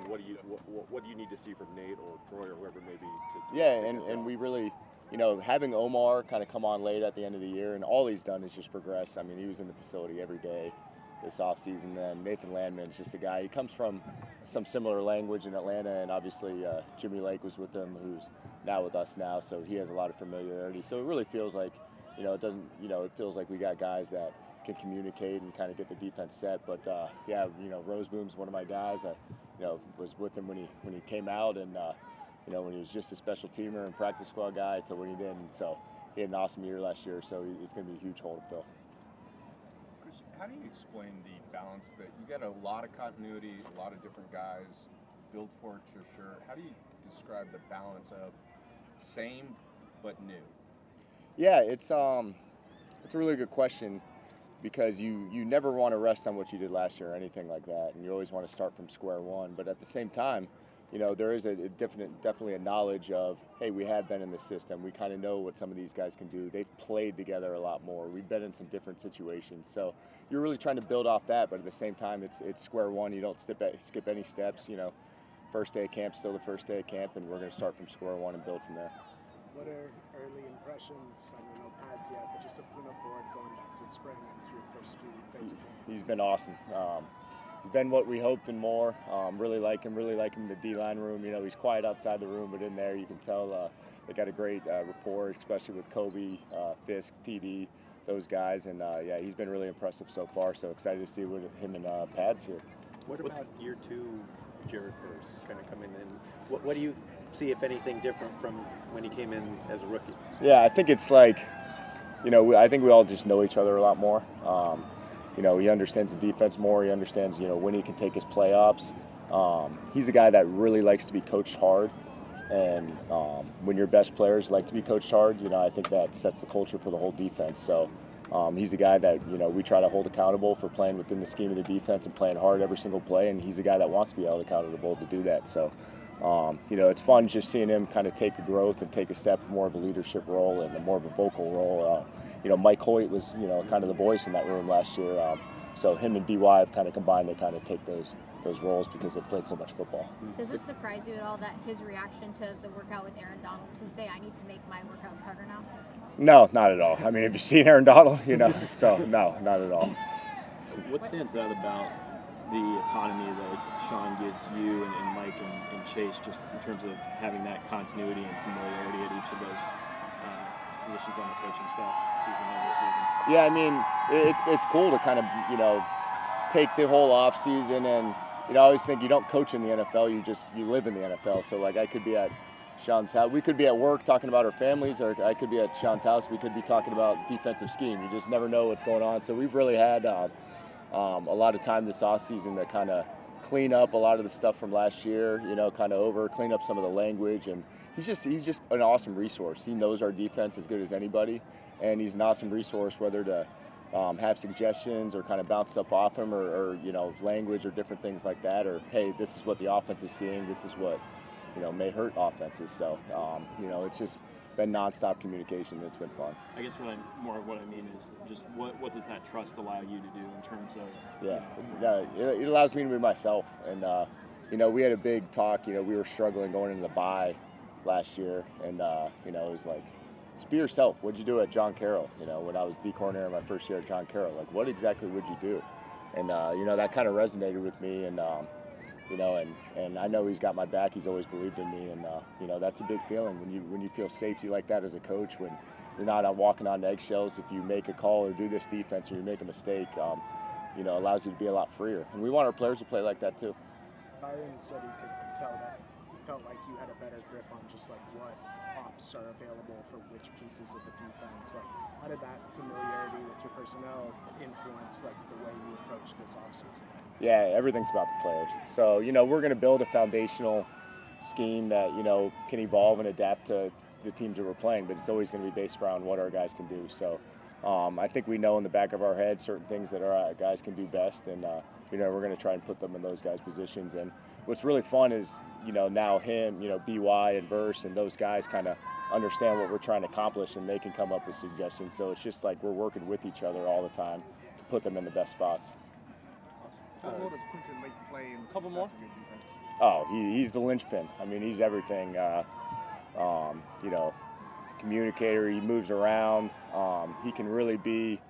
what do you need to see from Nate or Troy or whoever maybe to yeah, and we really, having Omar kind of come on late at the end of the year, and all he's done is just progress. I mean, he was in the facility every day this offseason. Then Nathan Landman's just a guy. He comes from some similar language in Atlanta, and obviously Jimmy Lake was with him, who's now with us now, so he has a lot of familiarity. So it really feels like, it feels like we got guys that can communicate and kind of get the defense set. But Roseboom's one of my guys. I, was with him when he came out, and when he was just a special teamer and practice squad guy to when he didn't. So he had an awesome year last year. So it's going to be a huge hole to fill. Chris, how do you explain the balance that you got a lot of continuity, a lot of different guys, build for it, you're sure. How do you describe the balance of same but new? Yeah, it's a really good question, because you never want to rest on what you did last year or anything like that, and you always want to start from square one. But at the same time, there is definitely a knowledge of, hey, we have been in the system. We kind of know what some of these guys can do. They've played together a lot more. We've been in some different situations. So you're really trying to build off that, but at the same time, it's square one. You don't skip any steps. First day of camp, still the first day of camp, and we're going to start from square one and build from there. What are early impressions? I don't know pads yet, but just of Bruno Ford going back to the spring and through the first few days of camp. He's been awesome. He's been what we hoped and more. Really like him in the D-line room. He's quiet outside the room, but in there you can tell they got a great rapport, especially with Kobe, Fisk, TD, those guys. And, he's been really impressive so far, so excited to see him and pads here. What about year two, Jared Verse, kind of coming in? What do you see, if anything, different from when he came in as a rookie? Yeah, I think it's like, I think we all just know each other a lot more. He understands the defense more. He understands, when he can take his play ups. He's a guy that really likes to be coached hard. And when your best players like to be coached hard, I think that sets the culture for the whole defense. So he's a guy that, we try to hold accountable for playing within the scheme of the defense and playing hard every single play. And he's a guy that wants to be held accountable to do that. So, it's fun just seeing him kind of take the growth and take a step more of a leadership role and more of a vocal role. Mike Hoyt was, kind of the voice in that room last year. So him and BY have kind of combined to kind of take those roles because they've played so much football. Does it surprise you at all that his reaction to the workout with Aaron Donald to say, I need to make my workouts harder now? No, not at all. I mean, have you seen Aaron Donald? So no, not at all. What stands out about the autonomy that Sean gives you and Mike and Chase, just in terms of having that continuity and familiarity at each of those positions on the coaching staff season over season? Yeah, I mean, it's cool to kind of, take the whole off season, and I always think you don't coach in the NFL, you live in the NFL. So like I could be at Sean's house, we could be at work talking about our families, or I could be at Sean's house, we could be talking about defensive scheme. You just never know what's going on. So we've really had a lot of time this off season to kind of clean up a lot of the stuff from last year, clean up some of the language, and he's just an awesome resource. He knows our defense as good as anybody, and he's an awesome resource, whether to have suggestions or kind of bounce stuff off him or language or different things like that, or hey, this is what the offense is seeing, this is what may hurt offenses. So it's just been nonstop communication. It's been fun. I guess what I mean is just what does that trust allow you to do in terms of it allows me to be myself. And we had a big talk. We were struggling going into the bye last year, and it was like, just be yourself. What'd you do at John Carroll? When I was D coordinator my first year at John Carroll, like what exactly would you do? And that kind of resonated with me, and and I know he's got my back. He's always believed in me, and that's a big feeling when you feel safety like that as a coach. When you're not out walking on eggshells, if you make a call or do this defense or you make a mistake, allows you to be a lot freer. And we want our players to play like that too. Byron said he could tell that he felt like you had a better grip on just like what ops are available for which pieces of the defense. Like, how did that familiarity with your personnel influence like the way you approach this offseason? Yeah, everything's about the players. So, we're going to build a foundational scheme that, can evolve and adapt to the teams that we're playing, but it's always going to be based around what our guys can do. So I think we know in the back of our head certain things that our guys can do best, and, we're going to try and put them in those guys' positions. And what's really fun is, now him, BY and Verse and those guys kind of understand what we're trying to accomplish, and they can come up with suggestions. So it's just like we're working with each other all the time to put them in the best spots. What role does Quinton Lake play in the Couple success more? of your defense? Oh, he's the linchpin. I mean, he's everything. You know, he's a communicator. He moves around. He can really be.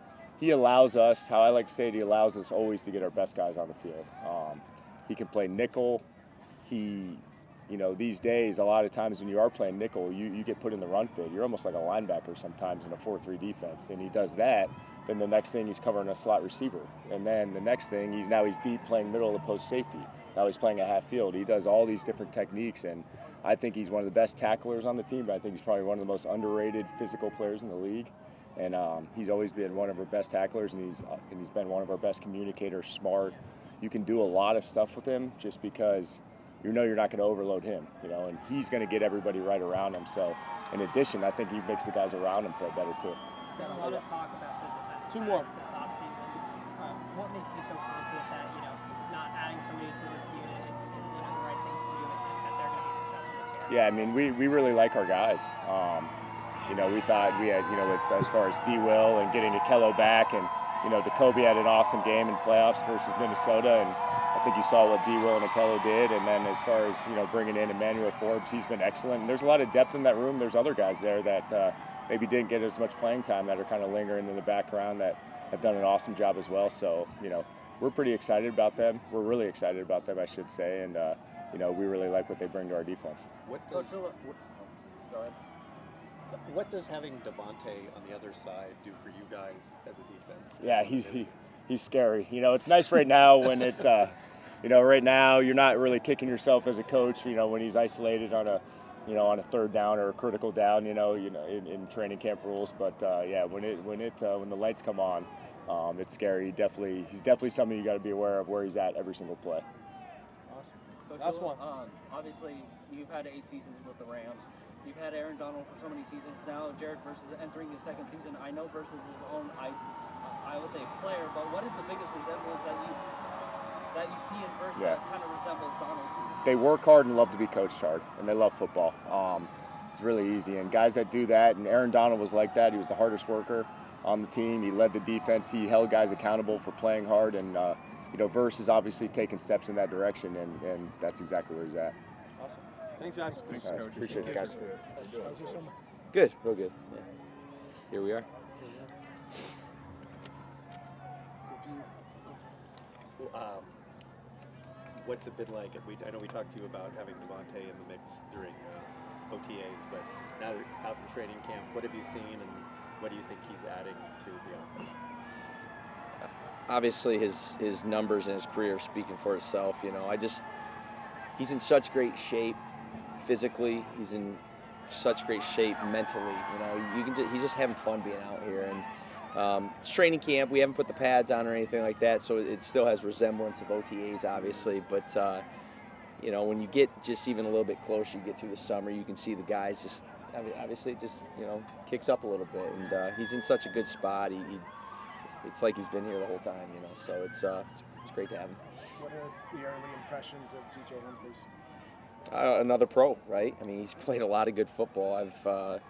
He allows us. How I like to say it, he allows us always to get our best guys on the field. He can play nickel. You know, these days, a lot of times when you are playing nickel, you get put in the run fit. You're almost like a linebacker sometimes in a 4-3 defense, and he does that. Then the next thing, he's covering a slot receiver, and then the next thing, he's deep playing middle of the post safety. Now he's playing a half field. He does all these different techniques, and I think he's one of the best tacklers on the team, but I think he's probably one of the most underrated physical players in the league. And he's always been one of our best tacklers, and he's been one of our best communicators, smart. You can do a lot of stuff with him just because you know you're not going to overload him, you know, and he's going to get everybody right around him. So, in addition, I think he makes the guys around him play better, too. Got a lot of talk about the defensive Two more. backs this offseason. What makes you so confident that, you know, not adding somebody to this unit is you know, the right thing to do and that they're going to be successful this year? Yeah, I mean, we really like our guys. You know, we thought we had, you know, with as far as D-Will and getting Akello back, and, you know, Jacoby had an awesome game in playoffs versus Minnesota, and I think you saw what D-Will and Akello did. And then as far as, you know, bringing in Emmanuel Forbes, he's been excellent. And there's a lot of depth in that room. There's other guys there that maybe didn't get as much playing time that are kind of lingering in the background that have done an awesome job as well. So, you know, we're pretty excited about them. We're really excited about them, I should say. And, you know, we really like what they bring to our defense. What does having Devontae on the other side do for you guys as a defense? Yeah, he's scary. You know, it's nice right now when it, you know, right now you're not really kicking yourself as a coach. You know, when he's isolated on a, you know, on a third down or a critical down. You know, in training camp rules. But yeah, when the lights come on, it's scary. He's definitely something you got to be aware of where he's at every single play. Coach Last Shula, one. Obviously, you've had 8 seasons with the Rams. You've had Aaron Donald for so many seasons now. Jared versus entering his 2nd season. I know versus his own, I would say player, but what is the biggest resemblance that you see in versus that kind of resembles Donald? They work hard and love to be coached hard, and they love football. It's really easy, and guys that do that, and Aaron Donald was like that. He was the hardest worker on the team. He led the defense. He held guys accountable for playing hard, and you know, Verse is obviously taking steps in that direction, and that's exactly where he's at. Awesome. Thanks, guys. Thanks, All right, Coach. appreciate it, guys. How's your summer? Good, real good. Yeah. Here we are. What's it been like? I know we talked to you about having Devontae in the mix during OTAs, but now they're out in training camp. What have you seen, and what do you think he's adding to the offense? Obviously, his numbers in his career are speaking for itself. You know, he's in such great shape physically. He's in such great shape mentally. You know, he's just having fun being out here. And it's training camp. We haven't put the pads on or anything like that, so it still has resemblance of OTAs, obviously. But you know, when you get just even a little bit closer, you get through the summer, you can see the guys just. I mean, obviously, it just, you know, kicks up a little bit, and he's in such a good spot. It's like he's been here the whole time, you know. So it's great to have him. What are the early impressions of DJ Humphries? Another pro, right? I mean, he's played a lot of good football. I've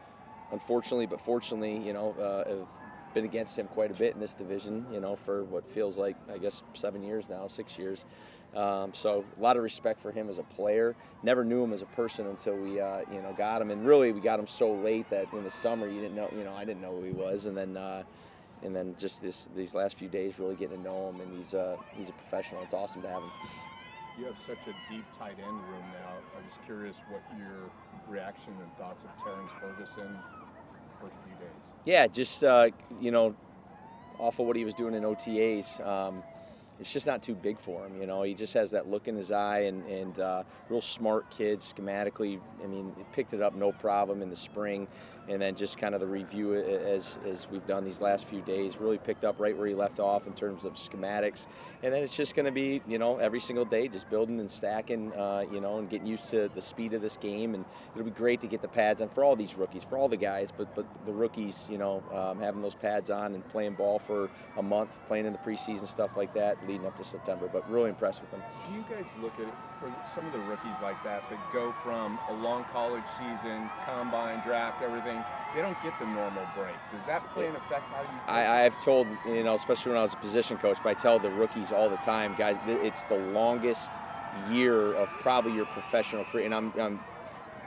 unfortunately, but fortunately, you know, have been against him quite a bit in this division, you know, for what feels like, I guess, 7 years now, 6 years. So a lot of respect for him as a player. Never knew him as a person until we, you know, got him. And really, we got him so late that in the summer, you didn't know, you know, I didn't know who he was. And then just these last few days, really getting to know him. And he's a professional. It's awesome to have him. You have such a deep tight end room now. I was curious what your reaction and thoughts of Terrence Ferguson first few days. Yeah, just you know, off of what he was doing in OTAs, it's just not too big for him. You know, he just has that look in his eye, and real smart kid schematically. I mean, he picked it up no problem in the spring, and then just kind of the review as we've done these last few days, really picked up right where he left off in terms of schematics. And then it's just going to be, you know, every single day just building and stacking, you know, and getting used to the speed of this game. And it'll be great to get the pads on for all these rookies, for all the guys, but the rookies, you know, having those pads on and playing ball for a month, playing in the preseason, stuff like that, leading up to September. But really impressed with them. Do you guys look at it for some of the rookies like that go from a long college season, combine, draft, everything? They don't get the normal break. Does that play an effect how you play? I've told, you know, especially when I was a position coach, but I tell the rookies all the time, guys, it's the longest year of probably your professional career, and I'm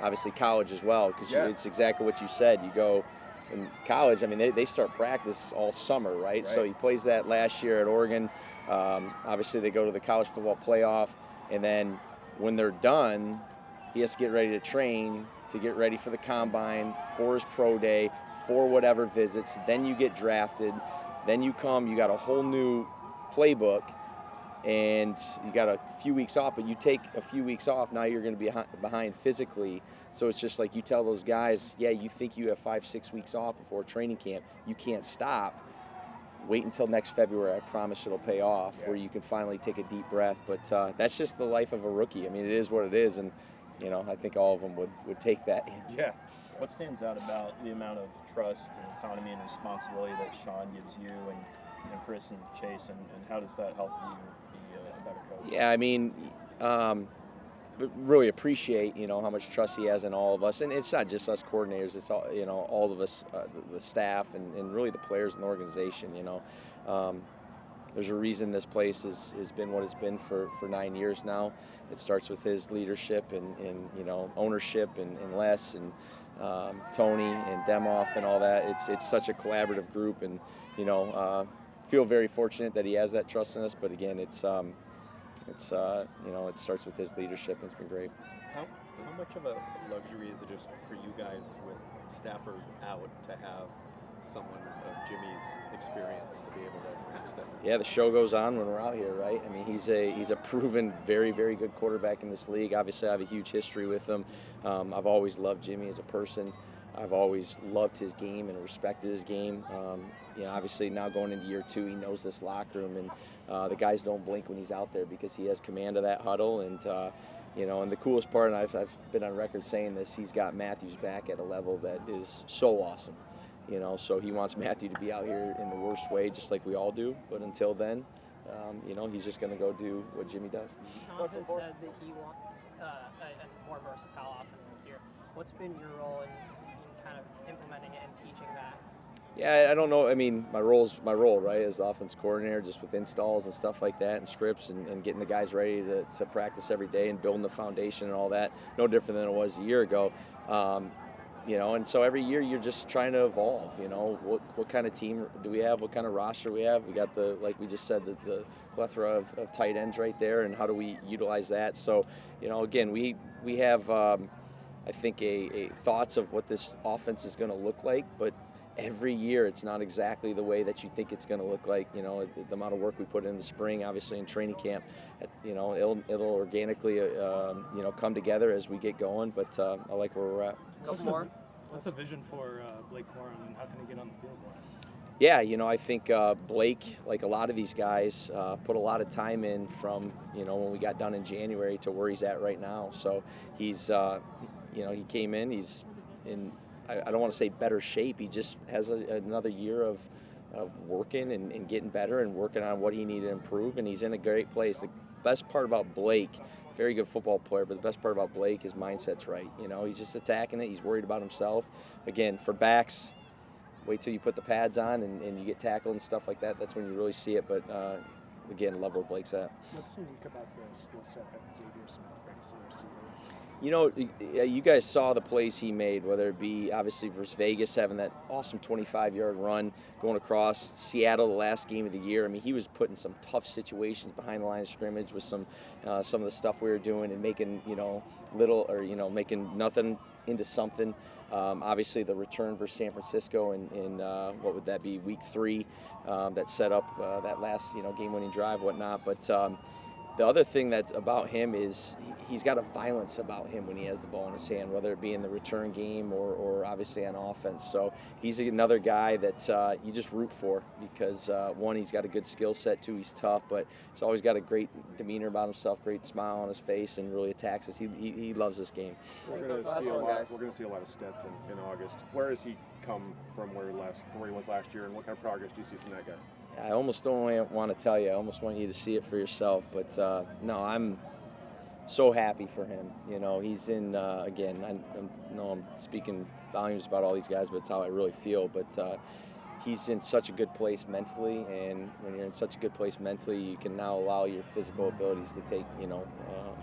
obviously college as well, because it's exactly what you said. You go in college, I mean, they start practice all summer, right? So he plays that last year at Oregon. Obviously, they go to the college football playoff, and then when they're done, he has to get ready to train, to get ready for the combine, for his pro day, for whatever visits. Then you get drafted. Then you come, you got a whole new playbook, and you got a few weeks off, but you take a few weeks off, now you're going to be behind physically. So it's just like you tell those guys, yeah, you think you have 5-6 weeks off before training camp. You can't stop. Wait until next February. I promise it'll pay off, where you can finally take a deep breath. But that's just the life of a rookie. I mean, it is what it is, and I think all of them would take that. Yeah. What stands out about the amount of trust and autonomy and responsibility that Sean gives you and Chris and Chase, and how does that help you be a better coach? Yeah, I mean, really appreciate how much trust he has in all of us, and it's not just us coordinators. It's all all of us, the staff, and really the players in the organization. There's a reason this place has been what it's been for 9 years now. It starts with his leadership and ownership and Les and Tony and Demoff and all that. It's such a collaborative group, and feel very fortunate that he has that trust in us. But again, it starts with his leadership, and it's been great. How much of a luxury is it just for you guys with Stafford out to have someone of Jimmy's experience to be able to kind of step in? Yeah, the show goes on when we're out here, right? I mean, he's a proven very, very good quarterback in this league. Obviously, I have a huge history with him. I've always loved Jimmy as a person. I've always loved his game and respected his game. Obviously now going into year 2, he knows this locker room, and the guys don't blink when he's out there because he has command of that huddle. And and the coolest part, and I've been on record saying this, he's got Matthews back at a level that is so awesome. So he wants Matthew to be out here in the worst way, just like we all do. But until then, he's just going to go do what Jimmy does. Sean has said that he wants a more versatile offense this year. What's been your role in kind of implementing it and teaching that? Yeah, I don't know. I mean, my role, right, as the offense coordinator, just with installs and stuff like that and scripts and getting the guys ready to practice every day and building the foundation and all that. No different than it was a year ago. And so every year you're just trying to evolve. What kind of team do we have? What kind of roster we have? We got like we just said, the plethora of tight ends right there, and how do we utilize that? So, again, we have, I think, a thoughts of what this offense is going to look like, but every year it's not exactly the way that you think it's going to look like. The amount of work we put in the spring, obviously in training camp, it'll organically, come together as we get going. But I like where we're at. What's the vision for Blake Corum, and how can he get on the field more? Yeah, I think Blake, like a lot of these guys, put a lot of time in from, when we got done in January to where he's at right now. So he's, he came in, he's in, I don't want to say better shape. He just has another year of working and getting better and working on what he needed to improve, and he's in a great place. The best part about Blake, very good football player, but the best part about Blake, his mindset's right. He's just attacking it. He's worried about himself. Again, for backs, wait till you put the pads on and you get tackled and stuff like that. That's when you really see it. But again, love where Blake's at. What's unique about the skill set that Xavier Smith brings to the receiver? You guys saw the plays he made, whether it be obviously versus Vegas, having that awesome 25-yard run, going across Seattle the last game of the year. I mean, he was put in some tough situations behind the line of scrimmage with some of the stuff we were doing and making, making nothing into something. Obviously, the return versus San Francisco in what would that be, week 3, that set up that last, game-winning drive, whatnot. But the other thing that's about him is he's got a violence about him when he has the ball in his hand, whether it be in the return game or obviously on offense. So he's another guy that you just root for because, one, he's got a good skill set, 2, he's tough, but he's always got a great demeanor about himself, great smile on his face, and really attacks us. He loves this game. We're going to see a lot of Stetson in August. Where has he come from where he was last year, and what kind of progress do you see from that guy? I almost don't want to tell you. I almost want you to see it for yourself. But, no, I'm so happy for him. He's in, again, I know I'm speaking volumes about all these guys, but it's how I really feel. But he's in such a good place mentally, and when you're in such a good place mentally, you can now allow your physical abilities to take,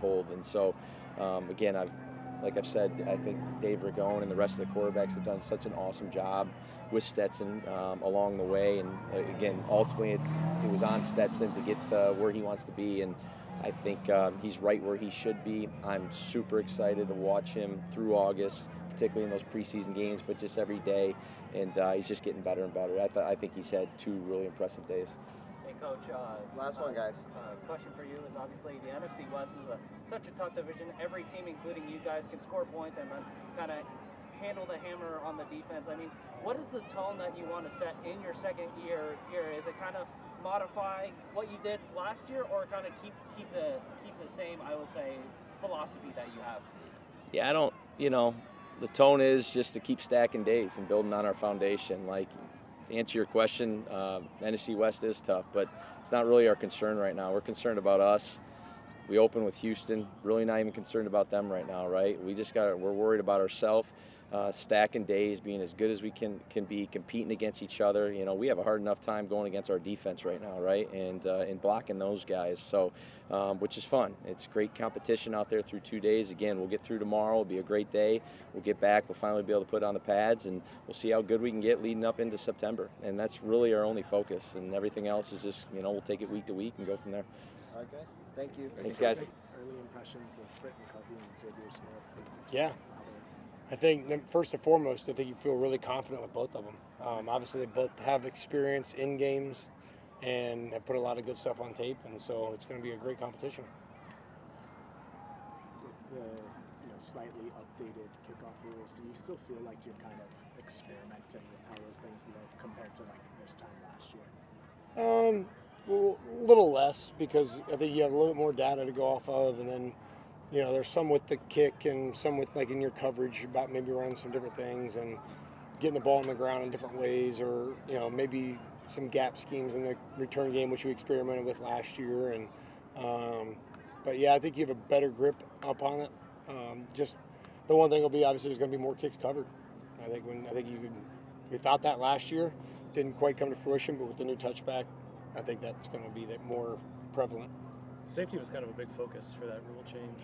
hold. And so, again, like I've said, I think Dave Ragone and the rest of the quarterbacks have done such an awesome job with Stetson along the way. And again, ultimately, it was on Stetson to get to where he wants to be. And I think he's right where he should be. I'm super excited to watch him through August, particularly in those preseason games, but just every day. And he's just getting better and better. I think he's had 2 really impressive days. Hey, Coach. Last one, guys. Question for you is obviously the NFC West is such a tough division. Every team, including you guys, can score points and then kind of handle the hammer on the defense. I mean, what is the tone that you want to set in your second year here? Is it kind of modify what you did last year, or kind of keep the same, I would say, philosophy that you have? Yeah, the tone is just to keep stacking days and building on our foundation. Like, to answer your question, NFC West is tough, but it's not really our concern right now. We're concerned about us. We open with Houston, really not even concerned about them right now, right? We're worried about ourselves, stacking days, being as good as we can be, competing against each other. We have a hard enough time going against our defense right now, right? And blocking those guys, so which is fun. It's great competition out there through 2 days. Again, we'll get through tomorrow. It'll be a great day. We'll get back. We'll finally be able to put on the pads, and we'll see how good we can get leading up into September. And that's really our only focus. And everything else is just, we'll take it week to week and go from there. All right, guys. Thank you. Thanks, guys. Early impressions of Britton Covey and Xavier Smith. Yeah. I think, first and foremost, I think you feel really confident with both of them. Obviously, they both have experience in games and have put a lot of good stuff on tape, and so it's going to be a great competition. With the slightly updated kickoff rules, do you still feel like you're kind of experimenting with how those things look compared to like this time last year? Well, a little less, because I think you have a little bit more data to go off of, and then there's some with the kick and some with like in your coverage about maybe running some different things and getting the ball on the ground in different ways, or maybe some gap schemes in the return game, which we experimented with last year. And but yeah, I think you have a better grip upon it. Just the one thing will be, obviously there's going to be more kicks covered. I think we thought that last year, didn't quite come to fruition, but with the new touchback, I think that's going to be more prevalent. Safety was kind of a big focus for that rule change.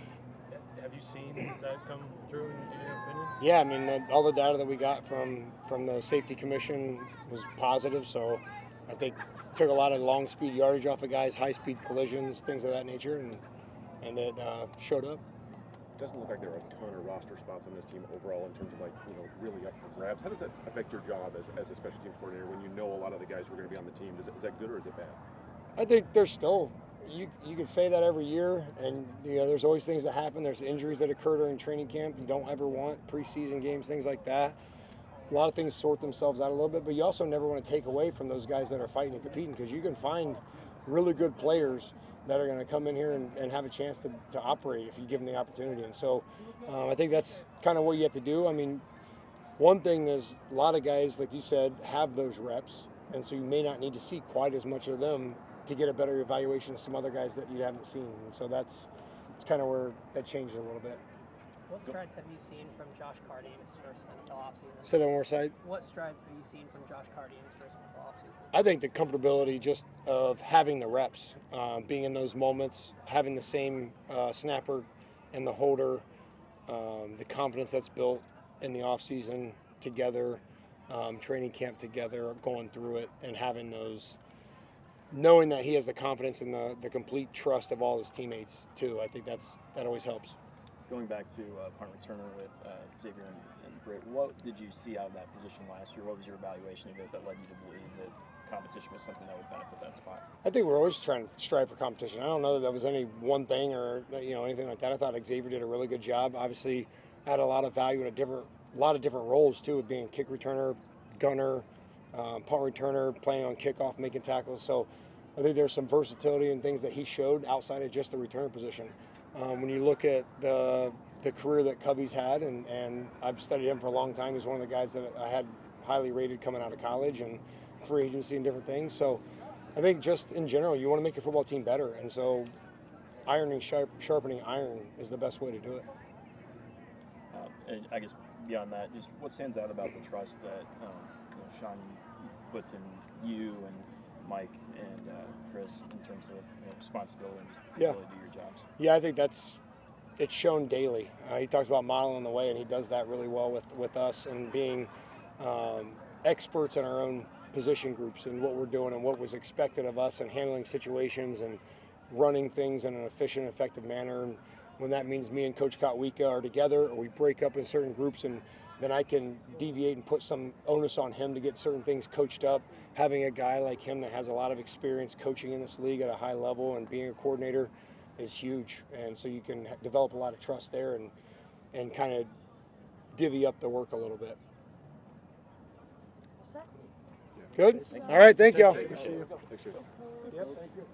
Have you seen that come through in your opinion? Yeah, I mean, all the data that we got from the safety commission was positive, so I think took a lot of long speed yardage off of guys, high speed collisions, things of that nature, and it showed up. It doesn't look like there are a ton of roster spots on this team overall in terms of really up for grabs. How does that affect your job as a special teams coordinator when you know a lot of the guys who are going to be on the team? Is that good or is it bad? I think there's still, you can say that every year, and there's always things that happen. There's injuries that occur during training camp you don't ever want, preseason games, things like that. A lot of things sort themselves out a little bit, but you also never want to take away from those guys that are fighting and competing, because you can find really good players that are going to come in here and have a chance to operate if you give them the opportunity. And so I think that's kind of what you have to do. I mean, one thing is a lot of guys, like you said, have those reps, and so you may not need to see quite as much of them to get a better evaluation of some other guys that you haven't seen. And so it's kind of where that changed a little bit. What strides have you seen from Josh Carty in his first NFL offseason? Say that one more side. What strides have you seen from Josh Carty in his first NFL offseason? I think the comfortability just of having the reps, being in those moments, having the same snapper and the holder, the confidence that's built in the offseason together, training camp together, going through it, and having those, knowing that he has the confidence and the complete trust of all his teammates too. I think that always helps. Going back to punt returner with Xavier and Britt, what did you see out of that position last year? What was your evaluation of it that led you to believe that competition was something that would benefit that spot? I think we're always trying to strive for competition. I don't know that was any one thing or anything like that. I thought Xavier did a really good job. Obviously, had a lot of value in a lot of different roles too, with being kick returner, gunner, punt returner, playing on kickoff, making tackles. So I think there's some versatility and things that he showed outside of just the return position. When you look at the career that Cubby's had, and I've studied him for a long time, he's one of the guys that I had highly rated coming out of college and free agency and different things. So I think just in general, you want to make your football team better, and so sharpening iron is the best way to do it. And I guess beyond that, just what stands out about the trust that Sean puts in you and Mike and Chris in terms of responsibility and just Yeah. ability to do your jobs. Yeah, I think it's shown daily. He talks about modeling the way, and he does that really well with us and being experts in our own position groups and what we're doing and what was expected of us and handling situations and running things in an efficient, effective manner. And when that means me and Coach Kotwika are together or we break up in certain groups, and then I can deviate and put some onus on him to get certain things coached up. Having a guy like him that has a lot of experience coaching in this league at a high level and being a coordinator is huge. And so you can develop a lot of trust there and kind of divvy up the work a little bit. Good? All right, thank y'all. Thank you. Yep, thank you.